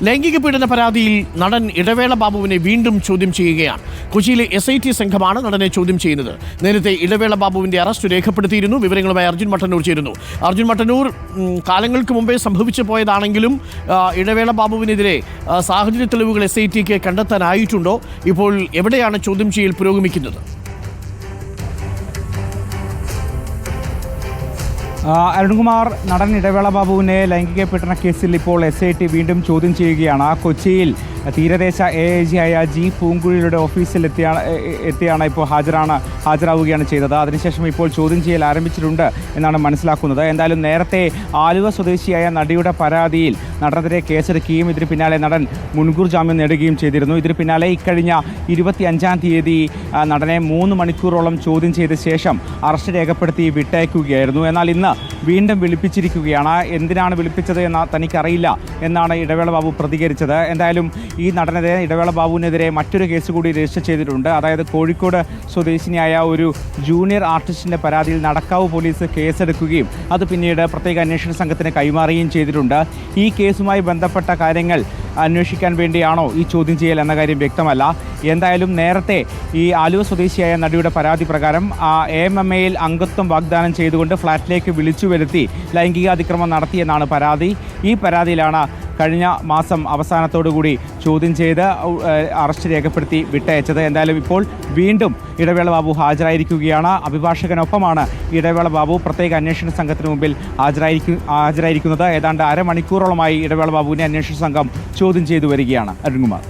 ലൈംഗിക പീഡന പരാതിയിൽ നടൻ ഇടവേള ബാബുവിനെ വീണ്ടും ചോദ്യം ചെയ്യുകയാണ്. കൊച്ചിയിലെ SIT സംഘമാണ് നടനെ ചോദ്യം ചെയ്യുന്നത്. നേരത്തെ ഇടവേള ബാബുവിന്റെ അറസ്റ്റ് രേഖപ്പെടുത്തിയിരുന്നു. വിവരങ്ങളുമായി അർജുൻ മട്ടന്നൂർ ചേരുന്നു. അർജുൻ മട്ടന്നൂർ, കാലങ്ങൾക്ക് മുമ്പേ സംഭവിച്ചു പോയതാണെങ്കിലും ഇടവേള ബാബുവിനെതിരെ സാഹചര്യ തെളിവുകൾ SITക്ക് കണ്ടെത്താനായിട്ടുണ്ടോ? ഇപ്പോൾ എവിടെയാണ് ചോദ്യം ചെയ്യൽ പുരോഗമിക്കുന്നത്? അരുൺകുമാർ, നടൻ ഇടവേള ബാബുവിനെ ലൈംഗിക പീഡന കേസിൽ ഇപ്പോൾ SIT വീണ്ടും ചോദ്യം ചെയ്യുകയാണ്. കൊച്ചിയിൽ തീരദേശ AIG ആയ ജി പൂങ്കുഴിയുടെ ഓഫീസിൽ എത്തിയാണ് ഇപ്പോൾ ഹാജരാവുകയാണ് ചെയ്തത്. അതിനുശേഷം ഇപ്പോൾ ചോദ്യം ചെയ്യൽ ആരംഭിച്ചിട്ടുണ്ട് എന്നാണ് മനസ്സിലാക്കുന്നത്. എന്തായാലും നേരത്തെ ആലുവ സ്വദേശിയായ നടിയുടെ പരാതിയിൽ നടനെതിരെ കേസെടുക്കുകയും ഇതിന് പിന്നാലെ നടൻ മുൻകൂർ ജാമ്യം നേടുകയും ചെയ്തിരുന്നു. ഇതിന് പിന്നാലെ ഇക്കഴിഞ്ഞ 25-ാം തീയതി നടനെ 3 മണിക്കൂറോളം ചോദ്യം ചെയ്ത ശേഷം അറസ്റ്റ് രേഖപ്പെടുത്തി വിട്ടയക്കുകയായിരുന്നു. എന്നാൽ ഇന്ന് വീണ്ടും വിളിപ്പിച്ചിരിക്കുകയാണ്. എന്തിനാണ് വിളിപ്പിച്ചത് എന്ന് തനിക്കറിയില്ല എന്നാണ് ഇടവേള ബാബു പ്രതികരിച്ചത്. എന്തായാലും ഈ നടനെതിരെ, ഇടവേള ബാബുവിനെതിരെ മറ്റൊരു കേസ് കൂടി രജിസ്റ്റർ ചെയ്തിട്ടുണ്ട്. അതായത് കോഴിക്കോട് സ്വദേശിനിയായ ഒരു ജൂനിയർ ആർട്ടിസ്റ്റിൻ്റെ പരാതിയിൽ നടക്കാവ് പോലീസ് കേസെടുക്കുകയും അത് പിന്നീട് പ്രത്യേക അന്വേഷണ സംഘത്തിന് കൈമാറുകയും ചെയ്തിട്ടുണ്ട്. ഈ കേസുമായി ബന്ധപ്പെട്ട കാര്യങ്ങൾ അന്വേഷിക്കാൻ വേണ്ടിയാണോ ഈ ചോദ്യം ചെയ്യൽ എന്ന കാര്യം വ്യക്തമല്ല. എന്തായാലും നേരത്തെ ഈ ആലുവ സ്വദേശിയായ നടിയുടെ പരാതി പ്രകാരം AMMAയിൽ അംഗത്വം വാഗ്ദാനം ചെയ്തുകൊണ്ട് ഫ്ളാറ്റിലേക്ക് വിളിച്ചു വരുത്തി ലൈംഗികാതിക്രമം നടത്തിയെന്നാണ് പരാതി. ഈ പരാതിയിലാണ് കഴിഞ്ഞ മാസം അവസാനത്തോടുകൂടി ചോദ്യം ചെയ്ത് അറസ്റ്റ് രേഖപ്പെടുത്തി വിട്ടയച്ചത്. എന്തായാലും ഇപ്പോൾ വീണ്ടും ഇടവേള ബാബു ഹാജരായിരിക്കുകയാണ്. അഭിഭാഷകനൊപ്പമാണ് ഇടവേള ബാബു പ്രത്യേക അന്വേഷണ സംഘത്തിന് മുമ്പിൽ ഹാജരായിരിക്കുന്നത്. ഏതാണ്ട് അരമണിക്കൂറോളമായി ഇടവേള ബാബുവിനെ അന്വേഷണ സംഘം ചോദ്യം ചെയ്തു വരികയാണ്. അരുൺകുമാർ.